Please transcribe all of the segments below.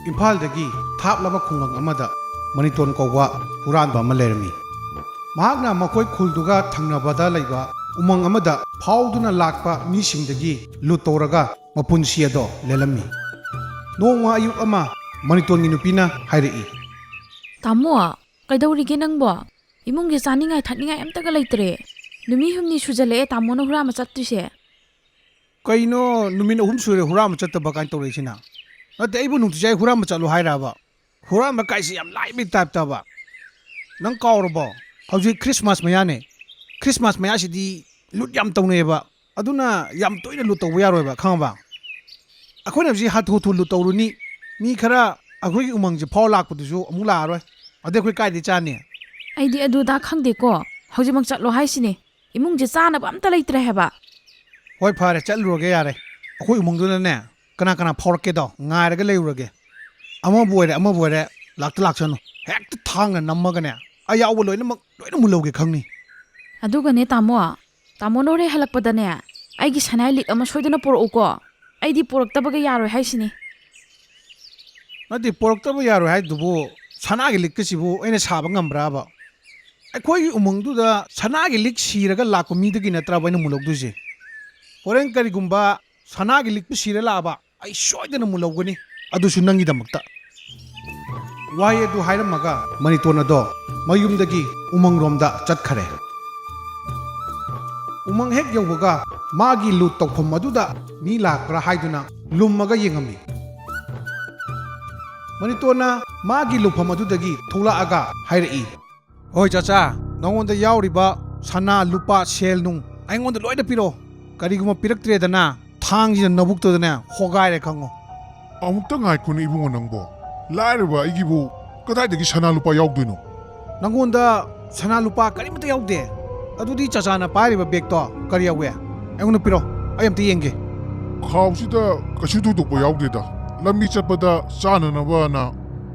ꯏꯝꯐꯥꯜꯗꯒꯤ ꯊꯥꯞꯂꯕ ꯈꯨꯡꯒꯪ ꯑꯃꯗ ꯃꯅꯤꯇꯣꯟ ꯀꯧꯕ ꯍꯨꯔꯥꯟꯕ ꯑꯃ ꯂꯩꯔꯝꯃꯤ꯫ ꯃꯍꯥꯛꯅ ꯃꯈꯣꯏ ꯈꯨꯜꯗꯨꯒ ꯊꯪꯅꯕꯗ ꯂꯩꯕ ꯎꯃꯪ ꯑꯃꯗ ꯐꯥꯎꯗꯨꯅ ꯂꯥꯛꯄ ꯃꯤꯁꯤꯡꯗꯒꯤ ꯂꯨꯠ ꯇꯧꯔꯒ ꯃꯄꯨꯟꯁꯤ ꯑꯗꯣ ꯂꯦꯜꯂꯝꯃꯤ꯫ ꯅꯣꯡꯃ ꯑꯌꯨꯛ ꯑꯃ ꯃꯅꯤꯇꯣꯟꯒꯤ ꯅꯨꯄꯤꯅ ꯍꯥꯏꯔꯛꯏ, ꯇꯥꯃꯣ, ꯀꯩꯗꯧꯔꯤꯒꯦ ꯅꯪꯕꯣ? ꯏꯃꯨꯡꯒꯤ ꯆꯥꯅꯤꯡꯉꯥꯏ ꯊꯛꯅꯤꯡꯉꯥꯏ ꯑꯝꯇꯒ ꯂꯩꯇ꯭ꯔꯦ꯫ ꯅꯨꯃꯤꯠ ꯍꯨꯝꯅꯤ ꯁꯨꯖꯜꯂꯛꯑꯦ ꯇꯥꯃꯣꯅ ꯍꯨꯔꯥꯟꯕ ꯆꯠꯇ꯭ꯔꯤꯁꯦ꯫ ꯀꯩꯅꯣ ꯅꯨꯃꯤꯠ 3 ꯁꯨꯔꯦ ꯍꯨꯔꯥꯟꯕ ꯆꯠꯇꯕ ꯀꯥꯏꯅ ꯇꯧꯔꯛꯏꯁꯤꯅ? ꯅꯠꯇꯦ ꯑꯩꯕꯨ ꯅꯨꯡꯇꯤꯖꯥꯏ ꯍꯨꯔꯥꯟꯕ ꯆꯠꯂꯣ ꯍꯥꯏꯔꯕ? ꯍꯨꯔꯥꯟꯕ ꯀꯥꯏꯁꯤ ꯌꯥꯝ ꯂꯥꯏꯕꯩ ꯇꯥꯏꯞꯇꯕ꯫ ꯅꯪ ꯀꯥꯎꯔꯕꯣ? ꯍꯧꯖꯤꯛ ꯈ꯭ꯔꯤꯁꯃꯥꯁ ꯃꯌꯥꯅꯦ꯫ ꯈ꯭ꯔꯤꯁꯃꯥꯁ ꯃꯌꯥꯁꯤꯗꯤ ꯂꯨꯠ ꯌꯥꯝ ꯇꯧꯅꯩꯑꯕ꯫ ꯑꯗꯨꯅ ꯌꯥꯝ ꯇꯣꯏꯅ ꯂꯨꯠ ꯇꯧꯕ ꯌꯥꯔꯣꯏꯕ, ꯈꯪꯉꯕ? ꯑꯩꯈꯣꯏꯅ ꯍꯧꯖꯤꯛ ꯍꯥꯊꯨ ꯍꯥꯊꯨ ꯂꯨꯠ ꯇꯧꯔꯨꯅꯤ, ꯃꯤ ꯈꯔ ꯑꯩꯈꯣꯏꯒꯤ ꯎꯃꯪꯁꯦ ꯐꯥꯎ ꯂꯥꯛꯄꯗꯨꯁꯨ ꯑꯃꯨꯛ ꯂꯥꯛꯑꯔꯣꯏ꯫ ꯑꯗꯩ ꯑꯩꯈꯣꯏ ꯀꯥꯏꯗꯩ ꯆꯥꯅꯤ? ꯑꯩꯗꯤ ꯑꯗꯨꯗ ꯈꯪꯗꯦꯀꯣ, ꯍꯧꯖꯤꯛꯃꯛ ꯆꯠꯂꯣ ꯍꯥꯏꯁꯤꯅꯦ꯫ ꯏꯃꯨꯡꯁꯦ ꯆꯥꯅꯕ ꯑꯝꯇ ꯂꯩꯇ꯭ꯔꯦ ꯍꯥꯏꯕ꯫ ꯍꯣꯏ ꯐꯔꯦ, ꯆꯠꯂꯨꯔꯒꯦ ꯌꯥꯔꯦ꯫ ꯑꯩꯈꯣꯏ ꯎꯃꯪꯗꯨꯗꯅꯦ ꯀꯅꯥ ꯀꯅꯥ ꯐꯥꯎꯔꯛꯀꯦꯗꯣ ꯉꯥꯏꯔꯒ ꯂꯩꯔꯨꯔꯒꯦ꯫ ꯑꯃꯕꯨ ꯑꯣꯏꯔꯦ ꯂꯥꯛꯇ ꯂꯥꯛꯁꯅꯨ꯫ ꯍꯦꯛꯇ ꯊꯥꯡꯅ ꯅꯝꯃꯒꯅꯦ ꯑꯌꯥꯎꯕ ꯂꯣꯏꯅ ꯃꯨꯜꯍꯧꯒꯦ ꯈꯪꯅꯤ꯫ ꯑꯗꯨꯒꯅꯦ ꯇꯥꯃꯣꯅ ꯍꯣꯔꯦꯟ ꯍꯜꯂꯛꯄꯗꯅꯦ ꯑꯩꯒꯤ ꯁꯅꯥꯏ ꯂꯤꯛ ꯑꯃ ꯁꯣꯏꯗꯅ ꯄꯨꯔꯛꯎꯀꯣ꯫ ꯑꯩꯗꯤ ꯄꯨꯔꯛꯇꯕꯒ ꯌꯥꯔꯣꯏ ꯍꯥꯏꯁꯤꯅꯤ꯫ ꯅꯠꯇꯦ, ꯄꯣꯔꯛꯇꯕ ꯌꯥꯔꯣꯏ ꯍꯥꯏꯗꯨꯕꯨ ꯁꯅꯥꯒꯤ ꯂꯤꯛꯀꯁꯤꯕꯨ ꯑꯩꯅ ꯁꯥꯕ ꯉꯝꯕ꯭ꯔꯥꯕ? ꯑꯩꯈꯣꯏꯒꯤ ꯎꯃꯪꯗꯨꯗ ꯁꯅꯥꯒꯤ ꯂꯤꯛ ꯁꯤꯔꯒ ꯂꯥꯛꯄ ꯃꯤꯗꯒꯤ ꯅꯠꯇ꯭ꯔꯕ ꯑꯩꯅ ꯃꯨꯜꯍꯧꯗꯣꯏꯁꯦ? ꯍꯣꯔꯦꯟ ꯀꯔꯤꯒꯨꯝꯕ ꯁꯅꯥꯒꯤ ꯂꯤꯛꯄꯨ ꯁꯤꯔ ꯂꯥꯛꯑꯕ ꯑꯩ ꯁꯣꯏꯗꯅ ꯃꯨꯜꯍꯧꯒꯅꯤ, ꯑꯗꯨꯁꯨ ꯅꯪꯒꯤꯗꯃꯛꯇ꯫ ꯋꯥꯍꯩ ꯑꯗꯨ ꯍꯥꯏꯔꯝꯃꯒ ꯃꯅꯤꯇꯣꯟ ꯑꯗꯣ ꯃꯌꯨꯝꯗꯒꯤ ꯎꯃꯪꯔꯣꯝꯗ ꯆꯠꯈꯔꯦ꯫ ꯎꯃꯪ ꯍꯦꯛ ꯌꯧꯕꯒ ꯃꯥꯒꯤ ꯂꯨꯠ ꯇꯧꯐꯝ ꯑꯗꯨꯗ ꯃꯤ ꯂꯥꯛꯄ꯭ꯔꯥ ꯍꯥꯏꯗꯨꯅ ꯂꯨꯝꯃꯒ ꯌꯦꯡꯉꯝꯃꯤ꯫ ꯃꯅꯤꯇꯣꯟꯅ ꯃꯥꯒꯤ ꯂꯨꯐꯝ ꯑꯗꯨꯗꯒꯤ ꯊꯣꯛꯂꯛꯑꯒ ꯍꯥꯏꯔꯛꯏ, ꯍꯣꯏ ꯆꯥꯆꯥ, ꯅꯉꯣꯟꯗ ꯌꯥꯎꯔꯤꯕ ꯁꯅꯥ ꯂꯨꯄꯥ ꯁꯦꯜ ꯅꯨꯡ ꯑꯩꯉꯣꯟꯗ ꯂꯣꯏꯅ ꯄꯤꯔꯛꯑꯣ꯫ ꯀꯔꯤꯒꯨꯝꯕ ꯄꯤꯔꯛꯇ꯭ꯔꯦꯗꯅ ꯊꯥꯡꯁꯤꯅ ꯅꯕꯨꯛꯇꯨꯗꯅꯦ ꯍꯣꯒꯥꯏꯔꯦ ꯈꯪꯉꯣ꯫ ꯑꯃꯨꯛꯇ ꯉꯥꯏꯈꯣꯅꯦ ꯏꯕꯨꯡꯉꯣ ꯅꯪꯕꯣ꯫ ꯂꯥꯏꯔꯕ ꯑꯩꯒꯤꯕꯨ ꯀꯗꯥꯏꯗꯒꯤ ꯁꯅꯥ ꯂꯨꯄꯥ ꯌꯥꯎꯗꯣꯏꯅꯣ? ꯅꯪꯉꯣꯟꯗ ꯁꯅꯥ ꯂꯨꯄꯥ ꯀꯔꯤꯃꯠꯇ ꯌꯥꯎꯗꯦ? ꯑꯗꯨꯗꯤ ꯆꯥꯆꯥꯅ ꯄꯥꯏꯔꯤꯕ ꯕꯦꯒꯇꯣ ꯀꯔꯤ ꯌꯥꯎꯋꯦ? ꯑꯩꯉꯣꯟꯗ ꯄꯤꯔꯣ, ꯑꯩ ꯑꯝꯇ ꯌꯦꯡꯒꯦ꯫ ꯈꯥꯎꯁꯤꯗ ꯀꯩꯁꯨ ꯊꯣꯏꯗꯣꯛꯄ ꯌꯥꯎꯗꯦꯗ꯫ ꯂꯝꯕꯤ ꯆꯠꯄꯗ ꯆꯥꯅꯅꯕꯅ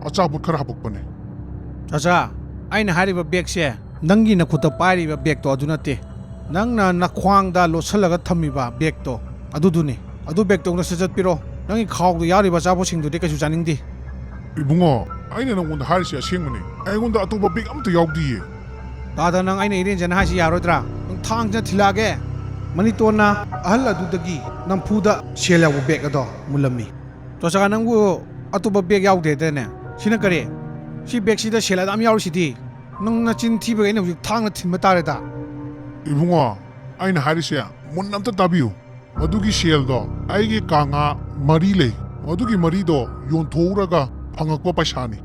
ꯑꯆꯥꯄꯣꯠ ꯈꯔ ꯍꯥꯄꯛꯄꯅꯦ꯫ ꯆꯥꯆꯥ, ꯑꯩꯅ ꯍꯥꯏꯔꯤꯕ ꯕꯦꯒꯁꯦ ꯅꯪꯒꯤ ꯅꯈꯨꯠꯇ ꯄꯥꯏꯔꯤꯕ ꯕꯦꯒꯇꯣ ꯑꯗꯨ ꯅꯠꯇꯦ꯫ ꯅꯪꯅ ꯅꯈ꯭ꯋꯥꯡꯗ ꯂꯣꯠꯁꯤꯜꯂꯒ ꯊꯝꯃꯤꯕ ꯕꯦꯒꯇꯣ ꯑꯗꯨꯗꯨꯅꯤ꯫ ꯑꯗꯨ ꯕꯦꯒꯇꯣ ꯁꯠ ꯆꯠꯄꯤꯔꯣ꯫ ꯅꯪꯒꯤ ꯈꯥꯎꯗ ꯌꯥꯎꯔꯤꯕ ꯑꯆꯥꯄꯣꯠꯁꯤꯡꯗꯨꯗꯤ ꯀꯩꯁꯨ ꯆꯥꯅꯤꯡꯗꯦ꯫ ꯏꯕꯨꯡꯉꯣ, ꯑꯩꯅ ꯅꯪꯉꯣꯟꯗ ꯍꯥꯏꯔꯤꯁꯦ ꯑꯁꯦꯡꯕꯅꯦ꯫ ꯑꯩꯉꯣꯟꯗ ꯑꯇꯣꯞꯄ ꯕꯦꯒ ꯑꯝꯇ ꯌꯥꯎꯗꯤꯌꯦ꯫ ꯇꯥꯗ, ꯅꯪ ꯑꯩꯅ ꯏꯔꯦꯟꯖꯅ ꯍꯥꯏꯁꯤ ꯌꯥꯔꯣꯏꯗ꯭ꯔꯥ? ꯅꯪ ꯊꯥꯡꯁꯤꯅ ꯊꯤꯜꯂꯛꯑꯒꯦ꯫ ꯃꯅꯤꯇꯣꯟꯅ ꯑꯍꯜ ꯑꯗꯨꯗꯒꯤ ꯅꯝꯐꯨꯗ ꯁꯦꯜ ꯌꯥꯎꯕ ꯕꯦꯒ ꯑꯗꯣ ꯃꯨꯜꯂꯝꯃꯤ꯫ ꯆꯥꯆꯥ, ꯅꯪꯕꯨ ꯑꯇꯣꯞꯄ ꯕꯦꯒ ꯌꯥꯎꯗꯦꯗꯅꯦ? ꯁꯤꯅ ꯀꯔꯤ? ꯁꯤ ꯕꯦꯒꯁꯤꯗ ꯁꯦꯜ ꯑꯗꯨꯝ ꯌꯥꯎꯔꯤꯁꯤꯗꯤ? ꯅꯪ ꯅꯆꯤꯟ ꯊꯤꯕꯒꯤ ꯑꯩꯅ ꯍꯧꯖꯤꯛ ꯊꯥꯡꯅ ꯊꯤꯟꯕ ꯇꯥꯔꯦꯗ꯫ ꯏꯕꯨꯡꯉꯣ, ꯑꯩꯅ ꯍꯥꯏꯔꯤꯁꯦ ꯃꯨꯟꯅ ꯑꯝꯇ ꯇꯥꯕꯤꯌꯨ꯫ ꯃꯗꯨꯒꯤ ꯁꯦꯜꯗꯣ ꯑꯩꯒꯤ ꯀꯥꯡꯉꯥ 3 ꯂꯩ꯫ ꯃꯗꯨꯒꯤ 3ꯗꯣ ꯌꯣꯟꯊꯣꯛꯎꯔꯒ ꯐꯪꯉꯛꯄ ꯄꯩꯁꯥꯅꯤ꯫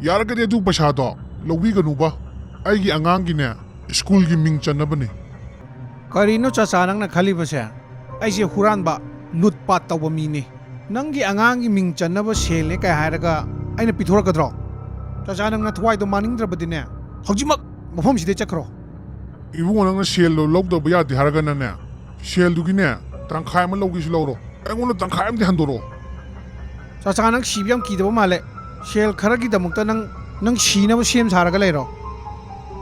ꯌꯥꯔꯒꯗꯤ ꯑꯗꯨ ꯄꯩꯁꯥꯗꯣ ꯂꯧꯕꯤꯒꯅꯨꯕ꯫ ꯑꯩꯒꯤ ꯑꯉꯥꯡꯒꯤꯅꯦ ꯁ꯭ꯀꯨꯜꯒꯤ ꯃꯤꯡ ꯆꯟꯅꯕꯅꯤ꯫ ꯀꯔꯤꯅꯣ ꯆꯥꯆꯥ ꯅꯪꯅ ꯈꯜꯂꯤꯕꯁꯦ? ꯑꯩꯁꯦ ꯍꯨꯔꯥꯟꯕ, ꯂꯨꯠ ꯄꯥꯠ ꯇꯧꯕ ꯃꯤꯅꯤ꯫ ꯅꯪꯒꯤ ꯑꯉꯥꯡꯒꯤ ꯃꯤꯡ ꯆꯟꯅꯕ ꯁꯦꯜꯅꯦ ꯀꯥꯏ ꯍꯥꯏꯔꯒ ꯑꯩꯅ ꯄꯤꯊꯣꯔꯛꯀꯗ꯭ꯔꯣ? ꯆꯥꯆꯥ, ꯅꯪꯅ ꯊꯋꯥꯏꯗꯣ ꯃꯥꯡꯅꯤꯡꯗ꯭ꯔꯕꯗꯤꯅꯦ ꯍꯧꯖꯤꯛꯃꯛ ꯃꯐꯝꯁꯤꯗꯩ ꯆꯠꯈ꯭ꯔꯣ꯫ ꯏꯕꯨꯡꯉꯣ, ꯅꯪꯅ ꯁꯦꯜꯗꯣ ꯂꯧꯗꯕ ꯌꯥꯗꯦ ꯍꯥꯏꯔꯒꯅꯅꯦ, ꯁꯦꯜꯗꯨꯒꯤꯅꯦ ꯇꯪꯈꯥꯏ ꯑꯃ ꯂꯧꯒꯦꯁꯨ ꯂꯧꯔꯣ꯫ ꯑꯩꯉꯣꯟꯗ ꯇꯪꯈꯥꯏ ꯑꯃꯗꯤ ꯍꯟꯗꯣꯔꯛꯑꯣ꯫ ꯆꯥꯆꯥ, ꯅꯪ ꯁꯤꯕ ꯌꯥꯝ ꯀꯤꯗꯕ ꯃꯥꯜꯂꯦ꯫ ꯁꯦꯜ ꯈꯔꯒꯤꯗꯃꯛꯇ ꯅꯪ ꯁꯤꯅꯕ ꯁꯦꯝ ꯁꯥꯔꯒ ꯂꯩꯔꯣ꯫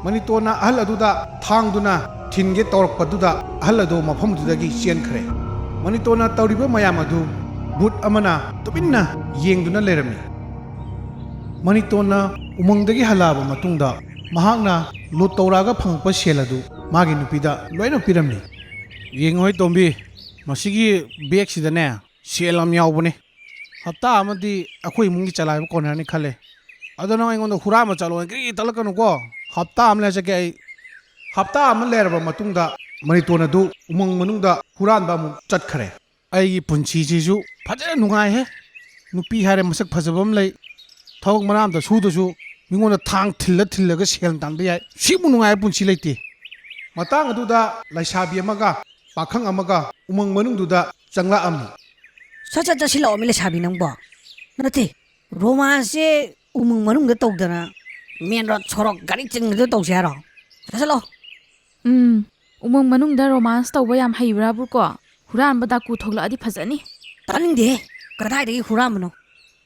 ꯃꯅꯤꯇꯣꯟꯅ ꯑꯍꯜ ꯑꯗꯨꯗ ꯊꯥꯡꯗꯨꯅ ꯊꯤꯟꯒꯦ ꯇꯧꯔꯛꯄꯗꯨꯗ ꯑꯍꯜ ꯑꯗꯨ ꯃꯐꯝꯗꯨꯗꯒꯤ ꯆꯦꯟꯈ꯭ꯔꯦ꯫ ꯃꯅꯤꯇꯣꯟꯅ ꯇꯧꯔꯤꯕ ꯃꯌꯥꯝ ꯑꯗꯨ ꯚꯨꯠ ꯑꯃꯅ ꯇꯨꯃꯤꯟꯅ ꯌꯦꯡꯗꯨꯅ ꯂꯩꯔꯝꯃꯤ꯫ ꯃꯅꯤꯇꯣꯟꯅ ꯎꯃꯪꯗꯒꯤ ꯍꯜꯂꯛꯑꯕ ꯃꯇꯨꯡꯗ ꯃꯍꯥꯛꯅ ꯂꯨꯠ ꯇꯧꯔꯛꯑꯒ ꯐꯪꯉꯛꯄ ꯁꯦꯜ ꯑꯗꯨ ꯃꯥꯒꯤ ꯅꯨꯄꯤꯗ ꯂꯣꯏꯅ ꯄꯤꯔꯝꯃꯤ꯫ ꯌꯦꯡꯉꯣꯍꯦ ꯇꯣꯝꯕꯤ, ꯃꯁꯤꯒꯤ ꯕꯦꯒꯁꯤꯗꯅꯦ ꯁꯦꯜ ꯌꯥꯝ ꯌꯥꯎꯕꯅꯤ꯫ ꯍꯞꯇꯥ ꯑꯃꯗꯤ ꯑꯩꯈꯣꯏ ꯏꯃꯨꯡꯒꯤ ꯆꯂꯥꯏꯕ ꯀꯣꯟꯅꯔꯅꯤ ꯈꯜꯂꯦ꯫ ꯑꯗꯣ ꯅꯪ ꯑꯩꯉꯣꯟꯗ ꯍꯨꯔꯥꯟꯕ ꯆꯠꯂꯣ ꯀꯔꯤ ꯇꯠꯂꯛꯀꯅꯨꯀꯣ꯫ ꯍꯞꯇꯥ ꯑꯃ ꯂꯩꯔ ꯆꯠꯀꯦ ꯑꯩ꯫ ꯍꯞꯇꯥ ꯑꯃ ꯂꯩꯔꯕ ꯃꯇꯨꯡꯗ ꯃꯅꯤꯇꯣꯟ ꯑꯗꯨ ꯎꯃꯪ ꯃꯅꯨꯡꯗ ꯍꯨꯔꯥꯟꯕ ꯑꯃꯨꯛ ꯆꯠꯈꯔꯦ꯫ ꯑꯩꯒꯤ ꯄꯨꯟꯁꯤꯁꯤꯁꯨ ꯐꯖꯅ ꯅꯨꯡꯉꯥꯏꯍꯦ꯫ ꯅꯨꯄꯤ ꯍꯥꯏꯔꯦ ꯃꯁꯛ ꯐꯖꯕ ꯑꯃ ꯂꯩ꯫ ꯊꯕꯛ ꯃꯔꯥꯝꯇ ꯁꯨꯗꯁꯨ ꯃꯤꯉꯣꯟꯗ ꯊꯥꯡ ꯊꯤꯜꯂꯒ ꯁꯦꯜ ꯇꯥꯟꯕ ꯌꯥꯏ꯫ ꯁꯤꯃꯨꯛ ꯅꯨꯡꯉꯥꯏꯕ ꯄꯨꯟꯁꯤ ꯂꯩꯇꯦ꯫ ꯃꯇꯥꯡ ꯑꯗꯨꯗ ꯂꯩꯁꯥꯕꯤ ꯑꯃꯒ ꯄꯥꯈꯪ ꯑꯃꯒ ꯎꯃꯪ ꯃꯅꯨꯡꯗꯨꯗ ꯆꯪꯂꯛꯑꯝꯃꯤ꯫ ꯁꯠ ꯆꯠꯁꯤꯜꯂꯛꯑꯣ ꯂꯩꯁꯥꯕꯤ ꯅꯪꯕꯣ꯫ ꯅꯠꯇꯦ, ꯔꯣꯃꯥꯟꯁꯁꯦ ꯎꯃꯪ ꯃꯅꯨꯡꯗ ꯇꯧꯗꯅ ꯃꯦꯟ ꯔꯣꯗ ꯁꯣꯔꯣꯛ ꯒꯥꯔꯤ ꯆꯤꯟꯕꯗ ꯇꯧꯁꯦ ꯍꯥꯏꯔꯣ? ꯆꯠꯁꯤꯜꯂꯛꯑꯣ꯫ ꯎꯃꯪ ꯃꯅꯨꯡꯗ ꯔꯣꯃꯥꯟꯁ ꯇꯧꯕ ꯌꯥꯝ ꯍꯩꯕ꯭ꯔꯥꯕꯨꯀꯣ? ꯍꯨꯔꯥꯟꯕ ꯗꯥꯀꯨ ꯊꯣꯛꯂꯛꯑꯗꯤ ꯐꯖꯅꯤ꯫ ꯇꯥꯅꯤꯡꯗꯦꯍꯦ, ꯀꯗꯥꯏꯗꯒꯤ ꯍꯨꯔꯥꯟꯕꯅꯣ?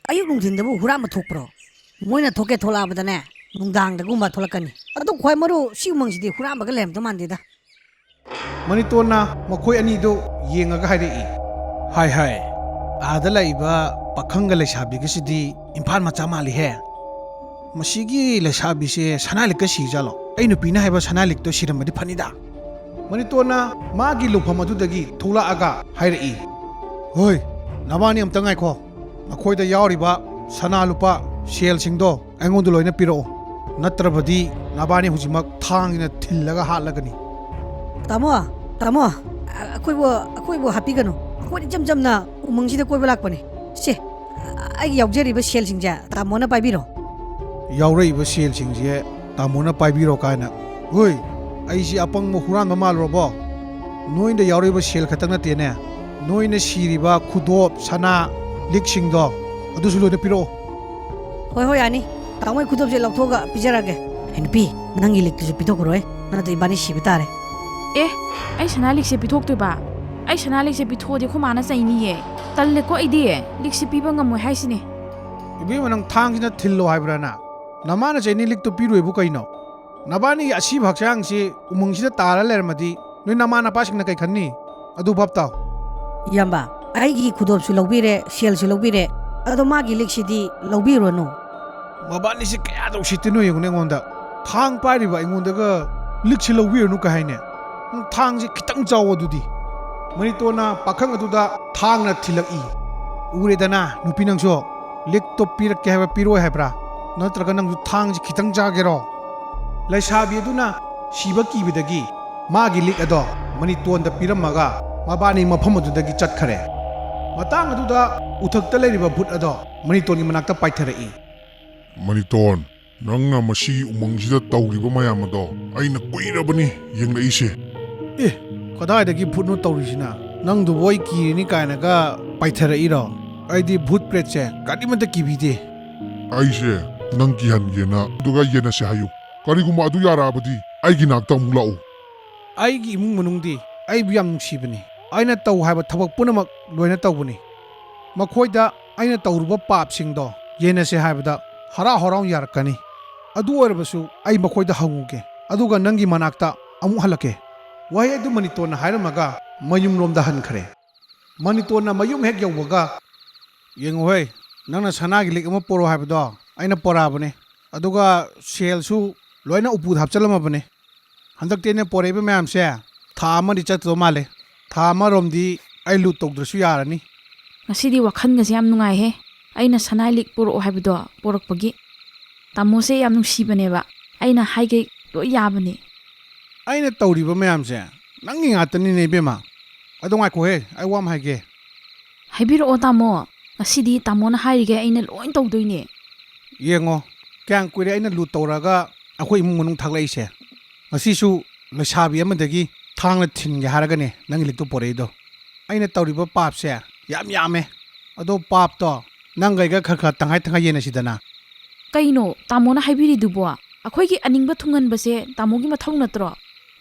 ꯑꯌꯨꯛ ꯅꯨꯡꯊꯤꯟꯗꯕꯨ ꯍꯨꯔꯥꯟꯕ ꯊꯣꯛꯄ꯭ꯔꯣ? ꯃꯣꯏꯅ ꯊꯣꯛꯂꯛꯑꯕꯗꯅꯦ ꯅꯨꯡꯗꯥꯡꯗꯒꯨꯝꯕ ꯊꯣꯛꯂꯛꯀꯅꯤ꯫ ꯑꯗꯨ ꯈ꯭ꯋꯥꯏ ꯃꯔꯨ ꯁꯤ ꯎꯃꯪꯁꯤꯗꯤ ꯍꯨꯔꯥꯟꯕꯒ ꯂꯩꯔꯝꯗꯧ ꯃꯥꯟꯗꯦꯗ꯫ ꯃꯅꯤꯇꯣꯟꯅ ꯃꯈꯣꯏ ꯑꯅꯤꯗꯨ ꯌꯦꯡꯉꯒ ꯍꯥꯏꯔꯛꯏ, ꯍꯥꯏ ꯑꯥꯗ ꯂꯩꯕ ꯄꯥꯈꯪꯒ ꯂꯩꯁꯥꯕꯤꯒꯁꯤꯗꯤ ꯏꯝꯐꯥꯜ ꯃꯆꯥ ꯃꯥꯜꯂꯤꯍꯦ ꯃꯁꯤꯒꯤ ꯂꯩꯁꯥꯕꯤꯁꯦ ꯁꯅꯥꯂꯤꯛꯀ ꯁꯤꯖꯥꯠꯂꯣ ꯑꯩ ꯅꯨꯄꯤꯅ ꯍꯥꯏꯕ ꯁꯅꯥꯂꯤꯛꯇꯣ ꯁꯤꯔꯝꯃꯗꯤ ꯐꯅꯤꯗ ꯃꯅꯤꯇꯣꯟꯅ ꯃꯥꯒꯤ ꯂꯨꯐꯝ ꯑꯗꯨꯗꯒꯤ ꯊꯣꯛꯂꯛꯑꯒ ꯍꯥꯏꯔꯛꯏ ꯍꯣꯏ ꯅꯕꯥꯅꯤ ꯑꯝꯇ ꯉꯥꯏꯈꯣ ꯃꯈꯣꯏꯗ ꯌꯥꯎꯔꯤꯕ ꯁꯅꯥ ꯂꯨꯄꯥ ꯁꯦꯜꯁꯤꯡꯗꯣ ꯑꯩꯉꯣꯟꯗ ꯂꯣꯏꯅ ꯄꯤꯔꯛꯑꯣ ꯅꯠꯇ꯭ꯔꯕꯗꯤ ꯅꯕꯥꯅꯤ ꯍꯧꯖꯤꯛꯃꯛ ꯊꯥꯡꯁꯤꯅ ꯊꯤꯜꯂꯒ ꯍꯥꯠꯂꯒꯅꯤ ꯇꯥꯃꯣ ꯑꯩꯈꯣꯏꯕꯨ ꯍꯥꯞꯄꯤꯒꯅꯨ ꯑꯩꯈꯣꯏꯗꯤ ꯏꯆꯝ ꯆꯝꯅ ꯎꯃꯪꯁꯤꯗ ꯀꯣꯏꯕ ꯂꯥꯛꯄꯅꯦ ꯁꯦ ꯑꯩꯒꯤ ꯌꯥꯎꯖꯔꯤꯕ ꯁꯦꯜꯁꯤꯡꯁꯦ ꯇꯥꯃꯣꯅ ꯄꯥꯏꯕꯤꯔꯣ ꯌꯥꯎꯔꯛꯏꯕ ꯁꯦꯜꯁꯤꯡꯁꯦ ꯇꯥꯃꯣꯅ ꯄꯥꯏꯕꯤꯔꯣ ꯀꯥꯏꯅ ꯍꯣꯏ ꯑꯩꯁꯤ ꯑꯄꯪꯕ ꯍꯨꯔꯥꯟꯕ ꯃꯥꯜꯂꯨꯔꯕꯣ ꯅꯣꯏꯗ ꯌꯥꯎꯔꯛꯏꯕ ꯁꯦꯜ ꯈꯛꯇꯪ ꯅꯠꯇꯦꯅꯦ ꯅꯣꯏꯅ ꯁꯤꯔꯤꯕ ꯈꯨꯗꯣꯞ ꯁꯅꯥ ꯂꯤꯛꯁꯤꯡꯗꯣ ꯑꯗꯨꯁꯨ ꯂꯣꯏꯅ ꯄꯤꯔꯛꯑꯣ ꯍꯣꯏ ꯌꯥꯅꯤ ꯇꯥꯃꯣꯒꯤ ꯈꯨꯗꯣꯞꯁꯦ ꯂꯧꯊꯣꯛꯑꯒ ꯄꯤꯖꯔꯒꯦ ꯑꯩ ꯅꯨꯄꯤ ꯅꯪꯒꯤ ꯂꯤꯛꯇꯨꯁꯨ ꯄꯤꯊꯣꯛꯈ꯭ꯔꯣꯏ ꯅꯠꯇ꯭ꯔꯗꯤ ꯏꯕꯥꯅꯤ ꯁꯤꯕ ꯇꯥꯔꯦ ꯑꯦ ꯑꯩ ꯁꯅꯥꯂꯤꯛꯁꯦ ꯄꯤꯊꯣꯛꯇꯣꯏꯕ ꯑꯩ ꯁꯅꯥꯂꯤꯛꯁꯦ ꯄꯤꯊꯣꯛꯑꯗꯤ ꯑꯩꯈꯣꯏ ꯃꯥꯅ ꯆꯩꯅꯤꯌꯦ ꯇꯜꯂꯦꯀꯣ ꯑꯩꯗꯤ ꯂꯤꯛꯁꯦ ꯄꯤꯕ ꯉꯝꯃꯣꯏ ꯍꯥꯏꯁꯤꯅꯦ ꯏꯕꯦꯝꯃ ꯅꯪ ꯊꯥꯡꯁꯤꯅ ꯊꯤꯜꯂꯣ ꯍꯥꯏꯕ꯭ꯔꯥꯅ ꯅꯃꯥꯅ ꯆꯩꯅꯤ ꯂꯤꯛꯇꯣ ꯄꯤꯔꯣꯏꯕꯨ ꯀꯩꯅꯣ ꯅꯕꯥꯅꯤꯒꯤ ꯑꯁꯤꯕ ꯍꯛꯆꯥꯡꯁꯤ ꯎꯃꯪꯁꯤꯗ ꯇꯥꯔ ꯂꯩꯔꯝꯃꯗꯤ ꯅꯣꯏ ꯅꯃꯥ ꯅꯄꯥꯁꯤꯡꯅ ꯀꯩ ꯈꯟꯅꯤ ꯑꯗꯨ ꯚꯥꯞ ꯇꯥꯎ ꯏꯌꯥꯝꯕ ꯑꯩꯒꯤ ꯈꯨꯗꯣꯞꯁꯨ ꯂꯧꯕꯤꯔꯦ ꯁꯦꯜꯁꯨ ꯂꯧꯕꯤꯔꯦ ꯑꯗꯣ ꯃꯥꯒꯤ ꯂꯤꯛꯁꯤꯗꯤ ꯂꯧꯕꯤꯔꯨꯅꯨ ꯃꯕꯥꯅꯤꯁꯤ ꯀꯌꯥꯗ ꯎꯁꯤꯠꯇꯤꯅꯣ ꯌꯦꯡꯉꯨꯅꯦ ꯑꯩꯉꯣꯟꯗ ꯊꯥꯡ ꯄꯥꯏꯔꯤꯕ ꯑꯩꯉꯣꯟꯗꯒ ꯂꯤꯛꯁꯤ ꯂꯧꯕꯤꯔꯅꯨ ꯀꯩ ꯍꯥꯏꯅꯦ ꯊꯥꯡꯁꯤ ꯈꯤꯇꯪ ꯆꯥꯎ ꯑꯗꯨꯗꯤ ꯃꯅꯤꯇꯣꯟꯅ ꯄꯥꯈꯪ ꯑꯗꯨꯗ ꯊꯥꯡꯅ ꯊꯤꯜꯂꯛꯏ ꯎꯔꯦꯗꯅ ꯅꯨꯄꯤ ꯅꯪꯁꯨ ꯂꯤꯛꯇꯣ ꯄꯤꯔꯛꯀꯦ ꯍꯥꯏꯕ ꯄꯤꯔꯣꯏ ꯍꯥꯏꯕ꯭ꯔꯥ ꯅꯠꯇ꯭ꯔꯒ ꯅꯪꯁꯨ ꯊꯥꯡꯁꯤ ꯈꯤꯇꯪ ꯆꯥꯒꯦꯔꯣ ꯂꯩꯁꯥꯕꯤ ꯑꯗꯨꯅ ꯁꯤꯕ ꯀꯤꯕꯗꯒꯤ ꯃꯥꯒꯤ ꯂꯤꯛ ꯑꯗꯣ ꯃꯅꯤꯇꯣꯟꯗ ꯄꯤꯔꯝꯃꯒ ꯃꯕꯥꯅꯤ ꯃꯐꯝ ꯑꯗꯨꯗꯒꯤ ꯆꯠꯈꯔꯦ ꯃꯇꯥꯡ ꯑꯗꯨꯗ ꯎꯊꯛꯇ ꯂꯩꯔꯤꯕ ꯚꯨꯠ ꯑꯗꯣ ꯃꯅꯤꯇꯣꯟꯒꯤ ꯃꯅꯥꯛꯇ ꯄꯥꯏꯊꯔꯛꯏ ꯃꯅꯤꯇꯣꯟ ꯅꯪꯅ ꯃꯁꯤꯒꯤ ꯎꯃꯪꯁꯤꯗ ꯇꯧꯔꯤꯕ ꯃꯌꯥꯝ ꯑꯗꯣ ꯑꯩꯅ ꯀꯨꯏꯔꯕꯅꯤ ꯌꯦꯡꯂꯛꯏꯁꯦ ꯑꯦ ꯀꯗꯥꯏꯗꯒꯤ ꯚꯨꯠꯅꯣ ꯇꯧꯔꯤꯁꯤꯅ ꯅꯪꯗꯨꯕꯨ ꯑꯩ ꯀꯤꯔꯤꯅꯤ ꯀꯥꯏꯅꯒ ꯄꯥꯏꯊꯔꯛꯏꯔꯣ ꯑꯩꯗꯤ ꯚꯨꯠ ꯄ꯭ꯔꯦꯠꯁꯦ ꯀꯔꯤꯃꯠꯇ ꯀꯤꯕꯤꯗꯦ ꯑꯩꯁꯦ ꯅꯪ ꯀꯤꯍꯟꯒꯦꯅ ꯑꯗꯨꯒ ꯌꯦꯟꯅꯁꯦ ꯍꯥꯏꯌꯨ ꯀꯔꯤꯒꯨꯝꯕ ꯑꯗꯨ ꯌꯥꯔꯛꯑꯕꯗꯤ ꯑꯩꯒꯤ ꯅꯥꯛꯇ ꯑꯃꯨꯛ ꯂꯥꯛꯎ ꯑꯩꯒꯤ ꯏꯃꯨꯡ ꯃꯅꯨꯡꯗꯤ ꯑꯩꯕꯨ ꯌꯥꯝ ꯅꯨꯡꯁꯤꯕꯅꯤ ꯑꯩꯅ ꯇꯧ ꯍꯥꯏꯕ ꯊꯕꯛ ꯄꯨꯝꯅꯃꯛ ꯂꯣꯏꯅ ꯇꯧꯕꯅꯤ ꯃꯈꯣꯏꯗ ꯑꯩꯅ ꯇꯧꯔꯨꯕ ꯄꯥꯞꯁꯤꯡꯗꯣ ꯌꯦꯟꯅꯁꯦ ꯍꯥꯏꯕꯗ ꯍꯔꯥꯎ ꯍꯔꯥꯎ ꯌꯥꯔꯛꯀꯅꯤ ꯑꯗꯨ ꯑꯣꯏꯔꯕꯁꯨ ꯑꯩ ꯃꯈꯣꯏꯗ ꯍꯪꯉꯨꯒꯦ ꯑꯗꯨꯒ ꯅꯪꯒꯤ ꯃꯅꯥꯛꯇ ꯑꯃꯨꯛ ꯍꯜꯂꯛꯀꯦ ꯋꯥꯍꯩ ꯑꯗꯨ ꯃꯅꯤꯇꯣꯟꯅ ꯍꯥꯏꯔꯝꯃꯒ ꯃꯌꯨꯝꯂꯣꯝꯗ ꯍꯟꯈ꯭ꯔꯦ ꯃꯅꯤꯇꯣꯟꯅ ꯃꯌꯨꯝ ꯍꯦꯛ ꯌꯧꯕꯒ ꯌꯦꯡꯉꯨꯍꯦ ꯅꯪꯅ ꯁꯅꯥꯒꯤ ꯂꯤꯛ ꯑꯃ ꯄꯣꯔꯣ ꯍꯥꯏꯕꯗꯣ ꯑꯩꯅ ꯄꯣꯔꯛꯑꯕꯅꯦ ꯑꯗꯨꯒ ꯁꯦꯜꯁꯨ ꯂꯣꯏꯅ ꯎꯄꯨꯗ ꯍꯥꯞꯆꯜꯂꯝꯃꯕꯅꯦ ꯍꯟꯗꯛꯇꯤ ꯑꯩꯅ ꯄꯣꯔꯛꯏꯕ ꯃꯌꯥꯝꯁꯦ ꯊꯥ ꯑꯃꯗꯤ ꯆꯠꯇꯧ ꯃꯥꯜꯂꯦ ꯊꯥ ꯑꯃꯔꯣꯝꯗꯤ ꯑꯩ ꯂꯨꯠ ꯇꯧꯗ꯭ꯔꯁꯨ ꯌꯥꯔꯅꯤ ꯉꯁꯤꯗꯤ ꯋꯥꯈꯜꯒꯁꯦ ꯌꯥꯝ ꯅꯨꯡꯉꯥꯏꯍꯦ ꯑꯩꯅ ꯁꯅꯥꯂꯤꯛ ꯄꯨꯔꯛꯑꯣ ꯍꯥꯏꯕꯗꯣ ꯄꯣꯔꯛꯄꯒꯤ ꯇꯥꯃꯣꯁꯦ ꯌꯥꯝ ꯅꯨꯡꯁꯤꯕꯅꯦꯕ ꯑꯩꯅ ꯍꯥꯏꯒꯩ ꯂꯣꯏ ꯌꯥꯕꯅꯦ ꯑꯩꯅ ꯇꯧꯔꯤꯕ ꯃꯌꯥꯝꯁꯦ ꯅꯪꯒꯤ ꯉꯥꯛꯇꯅꯤꯅꯦ ꯏꯕꯦꯝꯃ ꯑꯗꯣ ꯉꯥꯏꯈꯣꯍꯦ ꯑꯩ ꯋꯥ ꯑꯃ ꯍꯥꯏꯒꯦ ꯍꯥꯏꯕꯤꯔꯛꯑꯣ ꯇꯥꯃꯣ ꯉꯁꯤꯗꯤ ꯇꯥꯃꯣꯅ ꯍꯥꯏꯔꯤꯒꯩ ꯑꯩꯅ ꯂꯣꯏ ꯇꯧꯗꯣꯏꯅꯦ ꯌꯦꯡꯉꯣ ꯀꯌꯥꯝ ꯀꯨꯏꯔꯦ ꯑꯩꯅ ꯂꯨꯠ ꯇꯧꯔꯒ ꯑꯩꯈꯣꯏ ꯏꯃꯨꯡ ꯃꯅꯨꯡ ꯊꯥꯛꯂꯛꯏꯁꯦ ꯉꯁꯤꯁꯨ ꯂꯩꯁꯥꯕꯤ ꯑꯃꯗꯒꯤ ꯊꯥꯡꯅ ꯊꯤꯟꯒꯦ ꯍꯥꯏꯔꯒꯅꯦ ꯅꯪꯒꯤ ꯂꯤꯛꯇꯣ ꯄꯣꯔꯛꯏꯗꯣ ꯑꯩꯅ ꯇꯧꯔꯤꯕ ꯄꯥꯞꯁꯦ ꯌꯥꯝ ꯌꯥꯝꯃꯦ ꯑꯗꯣ ꯄꯥꯞꯇꯣ ꯅꯪꯒꯩꯒ ꯈꯔ ꯇꯪꯈꯥꯏ ꯇꯪꯈꯥꯏ ꯌꯦꯟꯅꯁꯤꯗꯅ ꯀꯩꯅꯣ ꯇꯥꯃꯣꯅ ꯍꯥꯏꯕꯤꯔꯤꯗꯨꯕꯣ ꯑꯩꯈꯣꯏꯒꯤ ꯑꯅꯤꯡꯕ ꯊꯨꯡꯍꯟꯕꯁꯦ ꯇꯥꯃꯣꯒꯤ ꯃꯊꯧ ꯅꯠꯇ꯭ꯔꯣ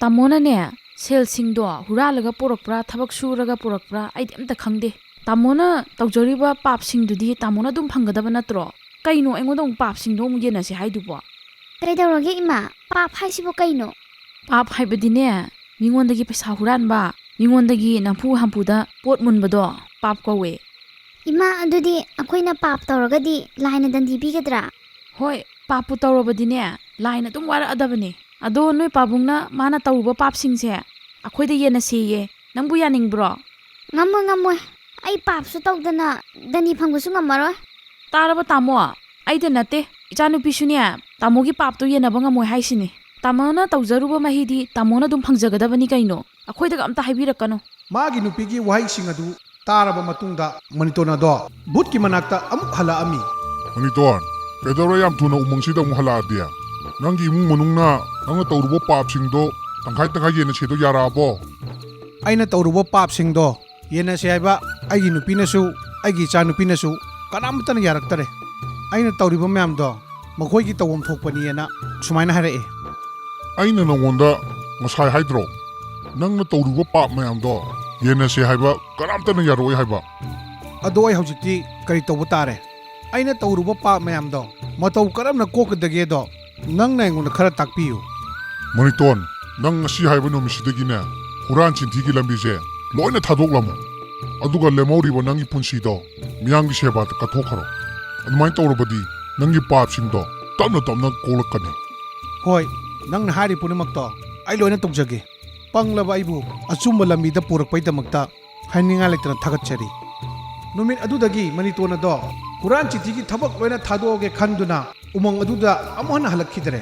ꯇꯥꯃꯣꯅꯅꯦ ꯁꯦꯜꯁꯤꯡꯗꯣ ꯍꯨꯔꯥꯜꯂꯒ ꯄꯨꯔꯛꯄ꯭ꯔꯥ ꯊꯕꯛ ꯁꯨꯔꯒ ꯄꯨꯔꯛꯄ꯭ꯔꯥ ꯑꯩꯗꯤ ꯑꯝꯇ ꯈꯪꯗꯦ ꯇꯥꯃꯣꯅ ꯇꯧꯖꯔꯤꯕ ꯄꯥꯞꯁꯤꯡꯗꯨꯗꯤ ꯇꯥꯃꯣꯅ ꯑꯗꯨꯝ ꯐꯪꯒꯗꯕ ꯅꯠꯇ꯭ꯔꯣ ꯀꯩꯅꯣ ꯑꯩꯉꯣꯟꯗ ꯑꯃꯨꯛ ꯄꯥꯞꯁꯤꯡꯗꯣ ꯑꯃꯨꯛ ꯌꯦꯟꯅꯁꯦ ꯍꯥꯏꯗꯨꯕꯣ ꯀꯩꯗꯧꯔꯒꯦ ꯏꯃꯥ ꯄꯥꯞ ꯍꯥꯏꯁꯤꯕꯨ ꯀꯩꯅꯣ ꯄꯥꯞ ꯍꯥꯏꯕꯗꯤꯅꯦ ꯃꯤꯉꯣꯟꯗꯒꯤ ꯄꯩꯁꯥ ꯍꯨꯔꯥꯟꯕ ꯃꯤꯉꯣꯟꯗꯒꯤ ꯅꯝꯐꯨ ꯍꯥꯝꯐꯨꯗ ꯄꯣꯠ ꯃꯨꯟꯕꯗꯣ ꯄꯥꯞ ꯀꯧꯋꯦ ꯏꯃꯥ ꯑꯗꯨꯗꯤ ꯑꯩꯈꯣꯏꯅ ꯄꯥꯞ ꯇꯧꯔꯒꯗꯤ ꯂꯥꯏꯅ ꯗꯟꯗꯤ ꯄꯤꯒꯗ꯭ꯔꯥ ꯍꯣꯏ ꯄꯥꯞꯄꯨ ꯇꯧꯔꯕꯗꯤꯅꯦ ꯂꯥꯏꯅ ꯑꯗꯨꯝ ꯋꯥꯔꯛꯑꯗꯕꯅꯦ ꯑꯗꯣ ꯅꯣꯏ ꯄꯥꯕꯨꯡꯅ ꯃꯥꯅ ꯇꯧꯔꯨꯕ ꯄꯥꯞꯁꯤꯡꯁꯦ ꯑꯩꯈꯣꯏꯗ ꯌꯦꯟꯅꯁꯦꯌꯦ ꯅꯪꯕꯨ ꯌꯥꯅꯤꯡꯕ꯭ꯔꯣ ꯉꯝꯃꯣꯏ ꯑꯩ ꯄꯥꯞꯁꯨ ꯇꯧꯗꯅ ꯗꯟꯗꯤ ꯐꯪꯕꯁꯨ ꯉꯝꯃꯔꯣꯏ ꯇꯥꯔꯕ ꯇꯥꯃꯣ ꯑꯩꯗ ꯅꯠꯇꯦ ꯏꯆꯥꯅꯨꯄꯤꯁꯨꯅꯦ ꯇꯥꯃꯣꯒꯤ ꯄꯥꯞꯇꯣ ꯌꯦꯟꯅꯕ ꯉꯝꯃꯣꯏ ꯍꯥꯏꯁꯤꯅꯤ ꯇꯥꯃꯣꯅ ꯇꯧꯖꯔꯨꯕ ꯃꯍꯩꯗꯤ ꯇꯥꯃꯣꯅ ꯑꯗꯨꯝ ꯐꯪꯖꯒꯗꯕꯅꯤ ꯀꯩꯅꯣ ꯑꯩꯈꯣꯏꯗꯒ ꯑꯝꯇ ꯍꯥꯏꯕꯤꯔꯛꯀꯅꯨ ꯃꯥꯒꯤ ꯅꯨꯄꯤꯒꯤ ꯋꯥꯍꯩꯁꯤꯡ ꯑꯗꯨ ꯇꯥꯔꯕ ꯃꯇꯨꯡꯗ ꯃꯅꯤꯇꯣꯟ ꯑꯗꯣ ꯚꯨꯠꯀꯤ ꯃꯅꯥꯛꯇ ꯑꯃꯨꯛ ꯍꯜꯂꯛꯑꯝꯃꯤ ꯃꯅꯤꯇꯣꯟ ꯀꯩꯗꯧꯔ ꯌꯥꯝ ꯊꯨꯅ ꯎꯃꯪꯁꯤꯗ ꯑꯃꯨꯛ ꯍꯜꯂꯛꯑꯗꯤ ꯅꯪꯒꯤ ꯏꯃꯨꯡ ꯃꯅꯨꯡꯅ ꯅꯪꯅ ꯇꯧꯔꯨꯕ ꯄꯥꯞꯁꯤꯡꯗꯣ ꯇꯪꯈꯥꯏ ꯇꯪꯈꯥꯏ ꯌꯦꯟꯅꯁꯦꯗꯣ ꯌꯥꯔꯛꯑꯕꯣ ꯑꯩꯅ ꯇꯧꯔꯨꯕ ꯄꯥꯞꯁꯤꯡꯗꯣ ꯌꯦꯟꯅꯁꯦ ꯍꯥꯏꯕ ꯑꯩꯒꯤ ꯅꯨꯄꯤꯅꯁꯨ ꯑꯩꯒꯤ ꯏꯆꯥꯅꯨꯄꯤꯅꯁꯨ ꯀꯅꯥꯃꯠꯇꯅ ꯌꯥꯔꯛꯇꯔꯦ ꯑꯩꯅ ꯇꯧꯔꯤꯕ ꯃꯌꯥꯝꯗꯣ ꯃꯈꯣꯏꯒꯤ ꯇꯧꯐꯝ ꯊꯣꯛꯄꯅꯤꯅ ꯁꯨꯃꯥꯏꯅ ꯍꯥꯏꯔꯛꯑꯦ ꯑꯩꯅ ꯅꯉꯣꯟꯗ ꯉꯁꯥꯏ ꯍꯥꯏꯗ꯭ꯔꯣ ꯅꯪꯅ ꯇꯧꯔꯤꯕ ꯄꯥꯞ ꯃꯌꯥꯝꯗꯣ ꯌꯦꯟꯅꯁꯦ ꯍꯥꯏꯕ ꯀꯅꯥꯝꯇꯅ ꯌꯥꯔꯛꯑꯣꯏ ꯍꯥꯏꯕ ꯑꯗꯣ ꯑꯩ ꯍꯧꯖꯤꯛꯇꯤ ꯀꯔꯤ ꯇꯧꯕ ꯇꯥꯔꯦ ꯑꯩꯅ ꯇꯧꯔꯨꯕ ꯄꯥꯞ ꯃꯌꯥꯝꯗꯣ ꯃꯇꯧ ꯀꯔꯝꯅ ꯀꯣꯛꯀꯗꯒꯦꯗꯣ ꯅꯪꯅ ꯑꯩꯉꯣꯟꯗ ꯈꯔ ꯇꯥꯛꯄꯤꯌꯨ ꯃꯅꯤꯇꯣꯟ ꯅꯪ ꯉꯁꯤ ꯍꯥꯏꯕ ꯅꯨꯃꯤꯠꯁꯤꯗꯒꯤꯅꯦ ꯍꯨꯔꯥꯟ ꯆꯤꯟꯊꯤꯒꯤ ꯂꯝꯕꯤꯁꯦ ꯂꯣꯏꯅ ꯊꯥꯗꯣꯛꯂꯝꯃꯣ ꯑꯗꯨꯒ ꯂꯦꯝꯍꯧꯔꯤꯕ ꯅꯪꯒꯤ ꯄꯨꯟꯁꯤꯗꯣ ꯃꯤꯌꯥꯝꯒꯤ ꯁꯦꯕꯥꯗ ꯀꯠꯊꯣꯛꯈ꯭ꯔꯣ ꯑꯗꯨꯃꯥꯏꯅ ꯇꯧꯔꯕꯗꯤ ꯅꯪꯒꯤ ꯄꯥꯞꯁꯤꯡꯗꯣ ꯇꯞꯅ ꯇꯞꯅ ꯀꯣꯛꯂꯛꯀꯅꯤ ꯍꯣꯏ ꯅꯪꯅ ꯍꯥꯏꯔꯤ ꯄꯨꯝꯅꯃꯛꯇꯣ ꯑꯩ ꯂꯣꯏꯅ ꯇꯧꯖꯒꯦ ꯄꯪꯂꯕ ꯑꯩꯕꯨ ꯑꯆꯨꯝꯕ ꯂꯝꯕꯤꯗ ꯄꯨꯔꯛꯄꯩꯗꯃꯛꯇ ꯍꯥꯏꯅꯤꯡꯉꯥꯏ ꯂꯩꯇꯅ ꯊꯥꯒꯠꯆꯔꯤ ꯅꯨꯃꯤꯠ ꯑꯗꯨꯗꯒꯤ ꯃꯅꯤꯇꯣꯟ ꯑꯗꯣ ꯍꯨꯔꯥꯟ ꯆꯤꯊꯤꯒꯤ ꯊꯕꯛ ꯂꯣꯏꯅ ꯊꯥꯗꯣꯛꯑꯒꯦ ꯈꯟꯗꯨꯅ ꯎꯃꯪ ꯑꯗꯨꯗ ꯑꯃꯨꯛ ꯍꯟꯅ ꯍꯜꯂꯛꯈꯤꯗ꯭ꯔꯦ